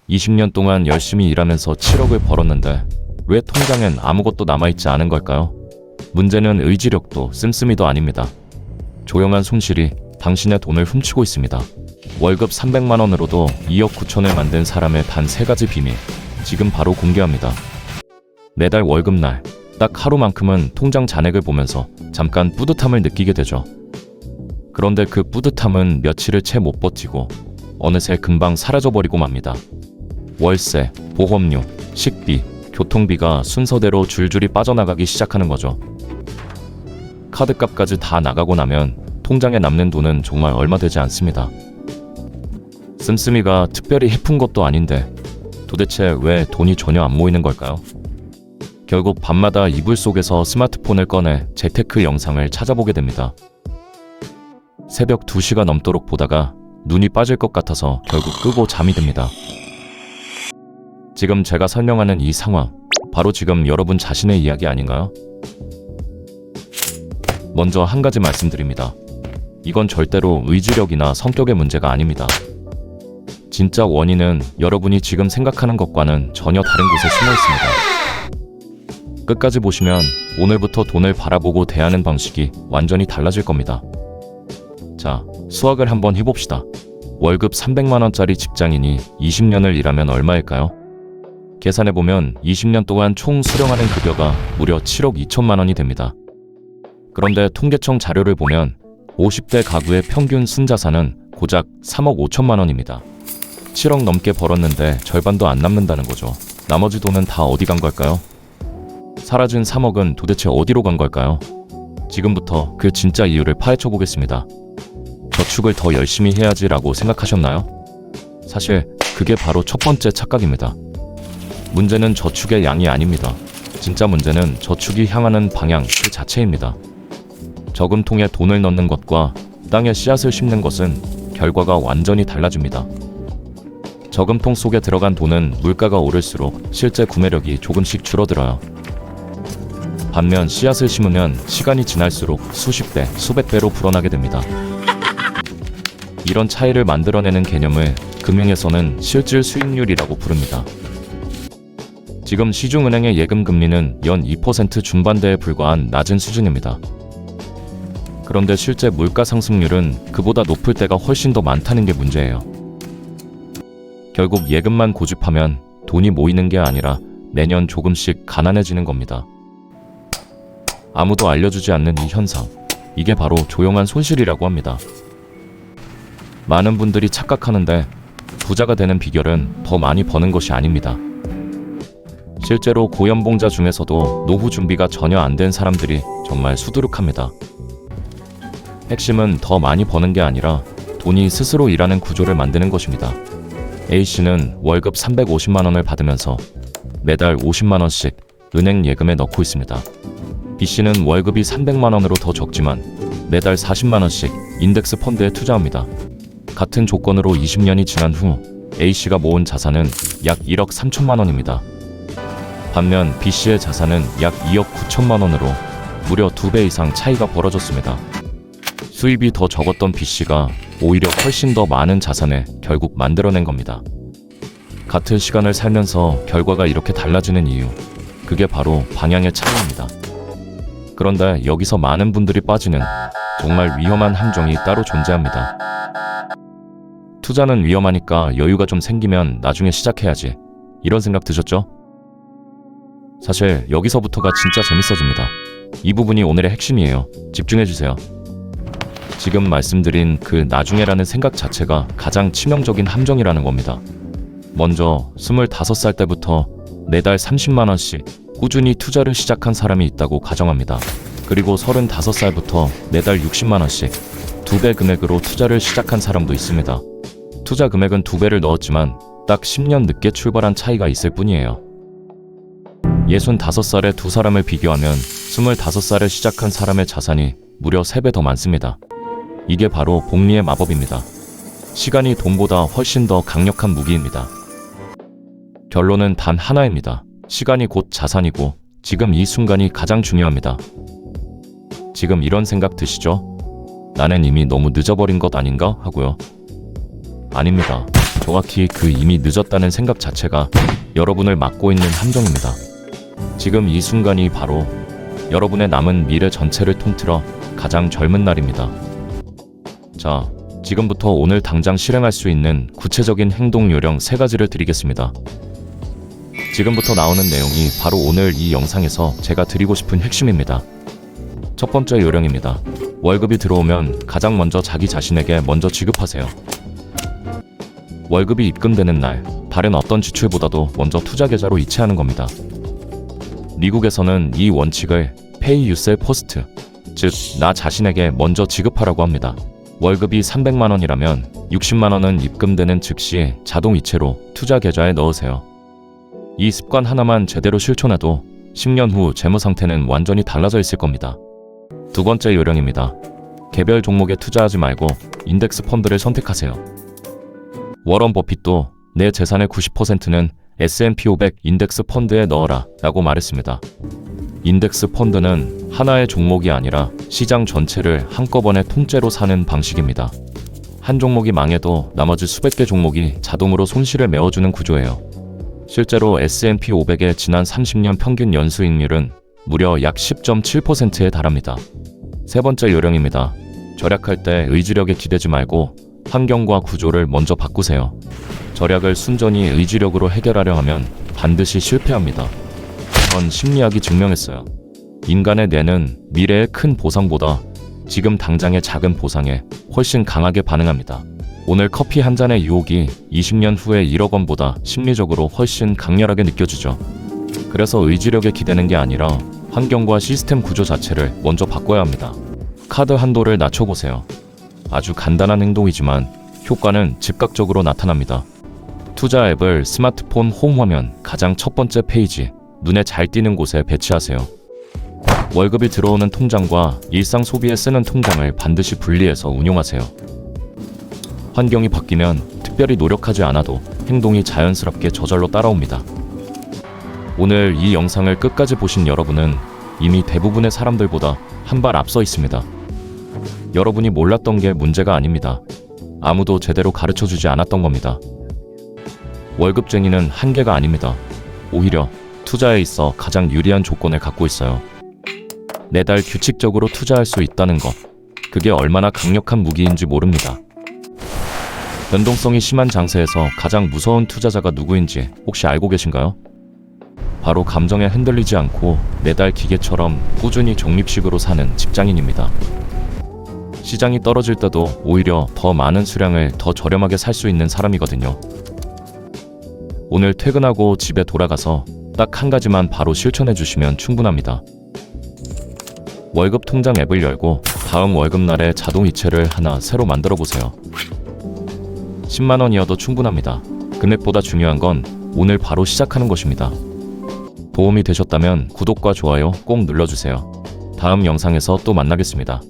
20년 동안 열심히 일하면서 7억을 벌었는데 왜 통장엔 아무것도 남아있지 않은 걸까요? 문제는 의지력도 씀씀이도 아닙니다. 조용한 손실이 당신의 돈을 훔치고 있습니다. 월급 300만 원으로도 2억 9천을 만든 사람의 단 3가지 비밀, 지금 바로 공개합니다. 매달 월급날 딱 하루만큼은 통장 잔액을 보면서 잠깐 뿌듯함을 느끼게 되죠. 그런데 그 뿌듯함은 며칠을 채 못 버티고 어느새 금방 사라져버리고 맙니다. 월세, 보험료, 식비, 교통비가 순서대로 줄줄이 빠져나가기 시작하는 거죠. 카드값까지 다 나가고 나면 통장에 남는 돈은 정말 얼마 되지 않습니다. 씀씀이가 특별히 해픈 것도 아닌데 도대체 왜 돈이 전혀 안 모이는 걸까요? 결국 밤마다 이불 속에서 스마트폰을 꺼내 재테크 영상을 찾아보게 됩니다. 새벽 2시가 넘도록 보다가 눈이 빠질 것 같아서 결국 끄고 잠이 듭니다. 지금 제가 설명하는 이 상황, 바로 지금 여러분 자신의 이야기 아닌가요? 먼저 한 가지 말씀드립니다. 이건 절대로 의지력이나 성격의 문제가 아닙니다. 진짜 원인은 여러분이 지금 생각하는 것과는 전혀 다른 곳에 숨어 있습니다. 끝까지 보시면 오늘부터 돈을 바라보고 대하는 방식이 완전히 달라질 겁니다. 자, 수학을 한번 해봅시다. 월급 300만 원짜리 직장인이 20년을 일하면 얼마일까요? 계산해보면 20년 동안 총 수령하는 급여가 무려 7억 2천만 원이 됩니다. 그런데 통계청 자료를 보면 50대 가구의 평균 순자산은 고작 3억 5천만 원입니다. 7억 넘게 벌었는데 절반도 안 남는다는 거죠. 나머지 돈은 다 어디 간 걸까요? 사라진 3억은 도대체 어디로 간 걸까요? 지금부터 그 진짜 이유를 파헤쳐 보겠습니다. 저축을 더 열심히 해야지라고 생각하셨나요? 사실 그게 바로 첫 번째 착각입니다. 문제는 저축의 양이 아닙니다. 진짜 문제는 저축이 향하는 방향 그 자체입니다. 저금통에 돈을 넣는 것과 땅에 씨앗을 심는 것은 결과가 완전히 달라집니다. 저금통 속에 들어간 돈은 물가가 오를수록 실제 구매력이 조금씩 줄어들어요. 반면 씨앗을 심으면 시간이 지날수록 수십 배, 수백 배로 불어나게 됩니다. 이런 차이를 만들어내는 개념을 금융에서는 실질 수익률이라고 부릅니다. 지금 시중은행의 예금 금리는 연 2% 중반대에 불과한 낮은 수준입니다. 그런데 실제 물가 상승률은 그보다 높을 때가 훨씬 더 많다는 게 문제예요. 결국 예금만 고집하면 돈이 모이는 게 아니라 매년 조금씩 가난해지는 겁니다. 아무도 알려주지 않는 이 현상, 이게 바로 조용한 손실이라고 합니다. 많은 분들이 착각하는데 부자가 되는 비결은 더 많이 버는 것이 아닙니다. 실제로 고연봉자 중에서도 노후 준비가 전혀 안 된 사람들이 정말 수두룩합니다. 핵심은 더 많이 버는 게 아니라 돈이 스스로 일하는 구조를 만드는 것입니다. A씨는 월급 350만 원을 받으면서 매달 50만 원씩 은행 예금에 넣고 있습니다. B씨는 월급이 300만 원으로 더 적지만 매달 40만 원씩 인덱스 펀드에 투자합니다. 같은 조건으로 20년이 지난 후 A씨가 모은 자산은 약 1억 3천만 원입니다. 반면 B씨의 자산은 약 2억 9천만 원으로 무려 2배 이상 차이가 벌어졌습니다. 수입이 더 적었던 B씨가 오히려 훨씬 더 많은 자산을 결국 만들어낸 겁니다. 같은 시간을 살면서 결과가 이렇게 달라지는 이유, 그게 바로 방향의 차이입니다. 그런데 여기서 많은 분들이 빠지는 정말 위험한 함정이 따로 존재합니다. 투자는 위험하니까 여유가 좀 생기면 나중에 시작해야지, 이런 생각 드셨죠? 사실 여기서부터가 진짜 재밌어집니다. 이 부분이 오늘의 핵심이에요. 집중해주세요. 지금 말씀드린 그 나중에라는 생각 자체가 가장 치명적인 함정이라는 겁니다. 먼저 25살 때부터 매달 30만 원씩 꾸준히 투자를 시작한 사람이 있다고 가정합니다. 그리고 35살부터 매달 60만 원씩 2배 금액으로 투자를 시작한 사람도 있습니다. 투자 금액은 2배를 넣었지만 딱 10년 늦게 출발한 차이가 있을 뿐이에요. 65살의 두 사람을 비교하면 25살에 시작한 사람의 자산이 무려 3배 더 많습니다. 이게 바로 복리의 마법입니다. 시간이 돈보다 훨씬 더 강력한 무기입니다. 결론은 단 하나입니다. 시간이 곧 자산이고 지금 이 순간이 가장 중요합니다. 지금 이런 생각 드시죠? 나는 이미 너무 늦어버린 것 아닌가 하고요. 아닙니다. 정확히 그 이미 늦었다는 생각 자체가 여러분을 막고 있는 함정입니다. 지금 이 순간이 바로 여러분의 남은 미래 전체를 통틀어 가장 젊은 날입니다. 자, 지금부터 오늘 당장 실행할 수 있는 구체적인 행동 요령 3가지를 드리겠습니다. 지금부터 나오는 내용이 바로 오늘 이 영상에서 제가 드리고 싶은 핵심입니다. 첫 번째 요령입니다. 월급이 들어오면 가장 먼저 자기 자신에게 먼저 지급하세요. 월급이 입금되는 날, 다른 어떤 지출보다도 먼저 투자 계좌로 이체하는 겁니다. 미국에서는 이 원칙을 Pay Yourself First, 즉 나 자신에게 먼저 지급하라고 합니다. 월급이 300만 원이라면 60만 원은 입금되는 즉시 자동 이체로 투자 계좌에 넣으세요. 이 습관 하나만 제대로 실천해도 10년 후 재무 상태는 완전히 달라져 있을 겁니다. 두 번째 요령입니다. 개별 종목에 투자하지 말고 인덱스 펀드를 선택하세요. 워런 버핏도 내 재산의 90%는 S&P 500 인덱스 펀드에 넣어라 라고 말했습니다. 인덱스 펀드는 하나의 종목이 아니라 시장 전체를 한꺼번에 통째로 사는 방식입니다. 한 종목이 망해도 나머지 수백 개 종목이 자동으로 손실을 메워주는 구조예요. 실제로 S&P 500의 지난 30년 평균 연수익률은 무려 약 10.7%에 달합니다. 세 번째 요령입니다. 절약할 때 의지력에 기대지 말고 환경과 구조를 먼저 바꾸세요. 절약을 순전히 의지력으로 해결하려 하면 반드시 실패합니다. 전 심리학이 증명했어요. 인간의 뇌는 미래의 큰 보상보다 지금 당장의 작은 보상에 훨씬 강하게 반응합니다. 오늘 커피 한 잔의 유혹이 20년 후에 1억 원보다 심리적으로 훨씬 강렬하게 느껴지죠. 그래서 의지력에 기대는 게 아니라 환경과 시스템 구조 자체를 먼저 바꿔야 합니다. 카드 한도를 낮춰보세요. 아주 간단한 행동이지만 효과는 즉각적으로 나타납니다. 투자 앱을 스마트폰 홈 화면 가장 첫 번째 페이지, 눈에 잘 띄는 곳에 배치하세요. 월급이 들어오는 통장과 일상 소비에 쓰는 통장을 반드시 분리해서 운용하세요. 환경이 바뀌면 특별히 노력하지 않아도 행동이 자연스럽게 저절로 따라옵니다. 오늘 이 영상을 끝까지 보신 여러분은 이미 대부분의 사람들보다 한 발 앞서 있습니다. 여러분이 몰랐던 게 문제가 아닙니다. 아무도 제대로 가르쳐주지 않았던 겁니다. 월급쟁이는 한계가 아닙니다. 오히려 투자에 있어 가장 유리한 조건을 갖고 있어요. 매달 규칙적으로 투자할 수 있다는 것, 그게 얼마나 강력한 무기인지 모릅니다. 변동성이 심한 장세에서 가장 무서운 투자자가 누구인지 혹시 알고 계신가요? 바로 감정에 흔들리지 않고 매달 기계처럼 꾸준히 적립식으로 사는 직장인입니다. 시장이 떨어질 때도 오히려 더 많은 수량을 더 저렴하게 살 수 있는 사람이거든요. 오늘 퇴근하고 집에 돌아가서 딱 한 가지만 바로 실천해 주시면 충분합니다. 월급 통장 앱을 열고 다음 월급날에 자동 이체를 하나 새로 만들어 보세요. 10만 원이어도 충분합니다. 금액보다 중요한 건 오늘 바로 시작하는 것입니다. 도움이 되셨다면 구독과 좋아요 꼭 눌러주세요. 다음 영상에서 또 만나겠습니다.